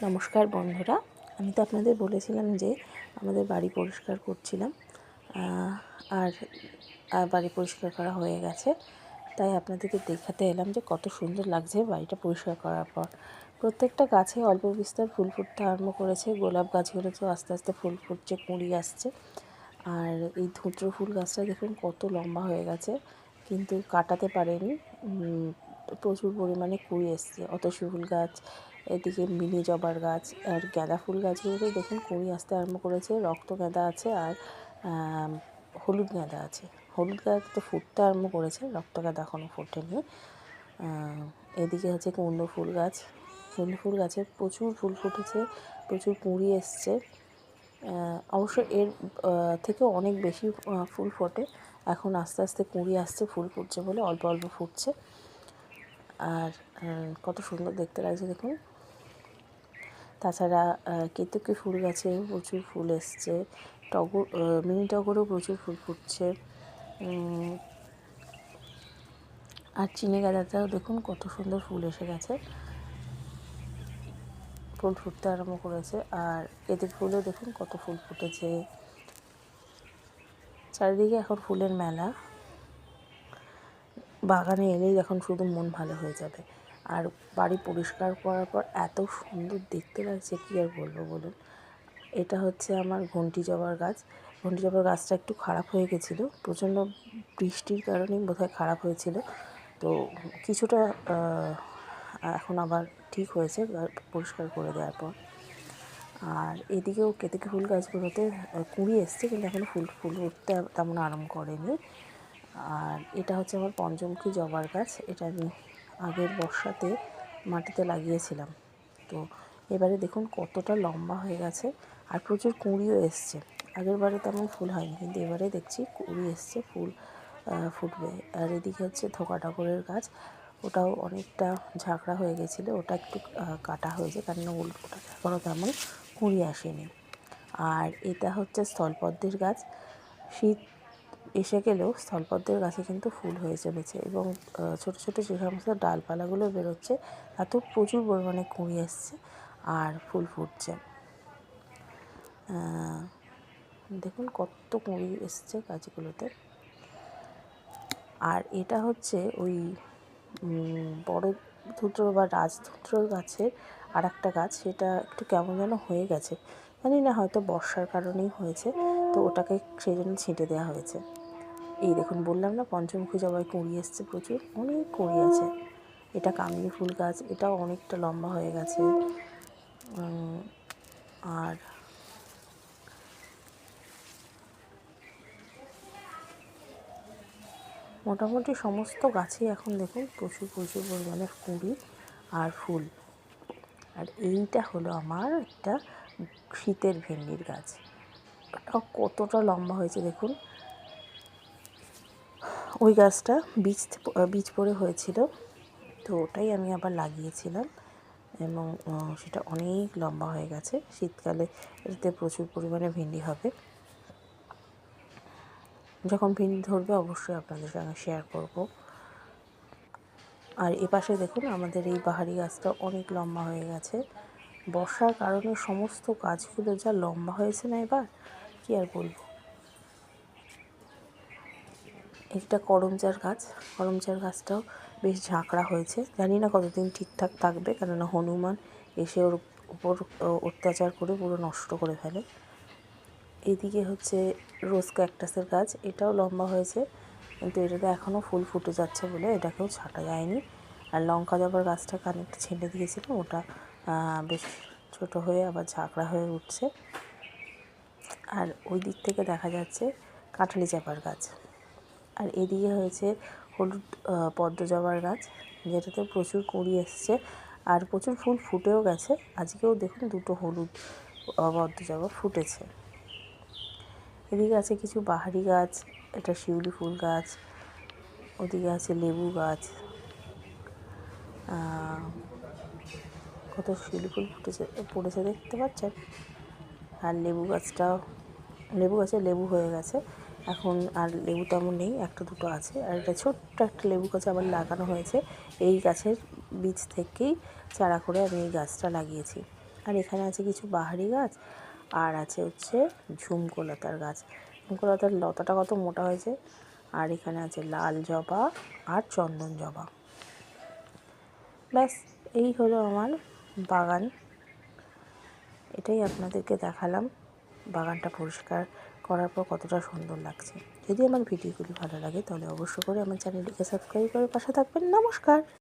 নমস্কার বন্ধুরা, আমি তো আপনাদের বলেছিলাম যে আমাদের বাড়ি পরিষ্কার করছিলাম, আর বাড়ি পরিষ্কার করা হয়ে গেছে। তাই আপনাদেরকে দেখাতে এলাম যে কত সুন্দর লাগছে বাড়িটা পরিষ্কার করার পর। প্রত্যেকটা গাছে অল্প বিস্তর ফুল ফুটতে আরম্ভ করেছে। গোলাপ গাছগুলো তো আস্তে আস্তে ফুল ফুটছে, কুঁড়ি আসছে। আর এই ধুত্র ফুল গাছটা দেখুন কত লম্বা হয়ে গেছে, কিন্তু কাটাতে পারেনি। প্রচুর পরিমাণে কুঁড়ি এসছে। অতসী ফুল গাছ, এদিকে মিনি জবার গাছ, আর গাঁদা ফুল গাছগুলোতেও দেখুন কুঁড়ি আসতে আরম্ভ করেছে। রক্ত গাঁদা আছে আর হলুদ গাঁদা আছে। হলুদ গাঁদা তো ফুটতে আরম্ভ করেছে, রক্ত গাঁদা এখনও ফোটেনি। এদিকে হচ্ছে কুমড়ো ফুল গাছ। কুমড়ো ফুল গাছে প্রচুর ফুল ফুটেছে, প্রচুর কুঁড়ি এসছে। অবশ্য এর থেকেও অনেক বেশি ফুল ফোটে। এখন আস্তে আস্তে কুঁড়ি আসছে, ফুল ফুটছে বলে অল্প অল্প ফুটছে। আর কত সুন্দর দেখতে লাগছে দেখুন। তাছাড়া কেতকী ফুল গাছে প্রচুর ফুল এসছে। টগর, মিনি টগরেও প্রচুর ফুল ফুটছে। আর চিনে গাঁদাটাও দেখুন কত সুন্দর ফুল এসে গেছে, ফুল ফুটতে আরম্ভ করেছে। আর কেতকী ফুলও দেখুন কত ফুল ফুটেছে। চারিদিকে এখন ফুলের মেলা। বাগানে এলেই এখন শুধু মন ভালো হয়ে যাবে। আর বাড়ি পরিষ্কার করার পর এত সুন্দর দেখতে লাগছে, কী আর বলবো বলুন। এটা হচ্ছে আমার ঘন্টি জবার গাছ। ঘন্টি জবার গাছটা একটু খারাপ হয়ে গেছিলো, প্রচণ্ড বৃষ্টির কারণেই বোধহয় খারাপ হয়েছিল। তো কিছুটা এখন আবার ঠিক হয়েছে পরিষ্কার করে দেওয়ার পর। আর এদিকেও কেতকী ফুল গাছগুলোতে কুঁড়ি এসছে, কিন্তু এখনও ফুল উঠতে তেমন আরম্ভ করেনি। আর এটা হচ্ছে আমার পঞ্চমুখী জবার গাছ। এটা আমি আগের বর্ষাতে মাটিতে লাগিয়েছিলাম। তো এবারে দেখুন কতটা লম্বা হয়ে গেছে, আর প্রচুর কুঁড়িও এসছে। আগের বারে তেমন ফুল হয়নি, কিন্তু এবারে দেখছি কুঁড়ি এসছে, ফুল ফুটবে। আর এদিকে হচ্ছে থোকা টগরের গাছ, ওটাও অনেকটা ঝাঁকড়া হয়ে গেছিলো, ওটা একটু কাটা হয়েছে, কারণ ওটা এখনও তেমন কুঁড়ি আসেনি। আর এটা হচ্ছে স্থলপদ্মের গাছ। শীত এসে গেলেও স্থলপদ্মের গাছে কিন্তু ফুল হয়ে চলেছে, এবং ছোটো ছোটো যে সমস্ত ডালপালাগুলো বেরোচ্ছে তাতেও প্রচুর পরিমাণে কুঁড়ি এসছে আর ফুল ফুটছে। দেখুন কত কুঁড়ি এসছে গাছগুলোতে। আর এটা হচ্ছে ওই বড় ধুত্র বা রাজধুত্র গাছের আর একটা গাছ, সেটা একটু কেমন যেন হয়ে গেছে, জানি না, হয়তো বর্ষার কারণেই হয়েছে। তো ওটাকে সেই জন্য ছিঁটে দেওয়া হয়েছে। এই দেখুন, বললাম না পঞ্চমুখী জবায় কুঁড়ি এসছে, প্রচুর অনেক কুঁড়ি আছে। এটা কামিনী ফুল গাছ, এটাও অনেকটা লম্বা হয়ে গেছে। আর মোটামুটি সমস্ত গাছেই এখন দেখুন প্রচুর প্রচুর পরিমাণে কুঁড়ি আর ফুল। আর এইটা হলো আমার একটা শীতের ভেন্ডির গাছ, ওটাও কতটা লম্বা হয়েছে দেখুন। ওই গাছটা বীজ পড়ে হয়েছিল, তো ওটাই আমি আবার লাগিয়েছিলাম, এবং সেটা অনেক লম্বা হয়ে গেছে। শীতকালে এতে প্রচুর পরিমাণে ভেন্ডি হবে। যখন ভেন্ডি ধরবে অবশ্যই আপনাদের সঙ্গে শেয়ার করব। আর এপাশে দেখুন আমাদের এই বাহারি গাছটা অনেক লম্বা হয়ে গেছে। বর্ষার কারণে সমস্ত গাছগুলো যা লম্বা হয়েছে না এবার, কী আর বলবো। একটা করমচার গাছ, করমচার গাছটাও বেশ ঝাঁকড়া হয়েছে, জানি না কতদিন ঠিকঠাক থাকবে, কেননা হনুমান এসে ওর উপর অত্যাচার করে পুরো নষ্ট করে ফেলে। এদিকে হচ্ছে রোজ ক্যাকটাসের গাছ, এটাও লম্বা হয়েছে, কিন্তু এটাতে এখনও ফুল ফুটে যাচ্ছে বলে এটাকেও ছাঁটা যায়নি। আর লঙ্কা জবার গাছটা খানিকটা ছেঁটে দিয়েছিলাম, ওটা বেশ ছোটো হয়ে আবার ঝাঁকড়া হয়ে উঠছে। আর ওই দিক থেকে দেখা যাচ্ছে কাঁঠালি চাপার গাছ। আর এদিকে হয়েছে হলুদ পদ্ম জবার গাছ, যেটাতে প্রচুর কুঁড়ি এসছে আর প্রচুর ফুল ফুটেও গেছে। আজকেও দেখুন দুটো হলুদ পদ্ম জবা ফুটেছে। এদিকে আছে কিছু বাহারি গাছ, এটা শিউলি ফুল গাছ, ওদিকে আছে লেবু গাছ, কত শিউলি ফুল পড়েছে দেখতে পাচ্ছেন। আর লেবু গাছে লেবু হয়ে গেছে এখন, আর লেবু তেমন নেই, একটা দুটো আছে। আর এটা ছোট্ট একটা লেবু গাছ আবার লাগানো হয়েছে, এই গাছের বীজ থেকেই চারা করে আমি এই গাছটা লাগিয়েছি। আর এখানে আছে কিছু বাহারি গাছ, আর আছে হচ্ছে ঝুমকোলতার গাছ। ঝুমকোলতার লতাটা কত মোটা হয়েছে। আর এখানে আছে লাল জবা আর চন্দন জবা। ব্যাস, এই হলো আমার বাগান। এটাই আপনাদেরকে দেখালাম, বাগানটা পরিষ্কার করার পর কতটা সুন্দর লাগছে। যদি আমার ভিডিওগুলি ভালো লাগে তাহলে অবশ্য করে আমার চ্যানেলটিকে সাবস্ক্রাইব করে পাশে থাকবেন। নমস্কার।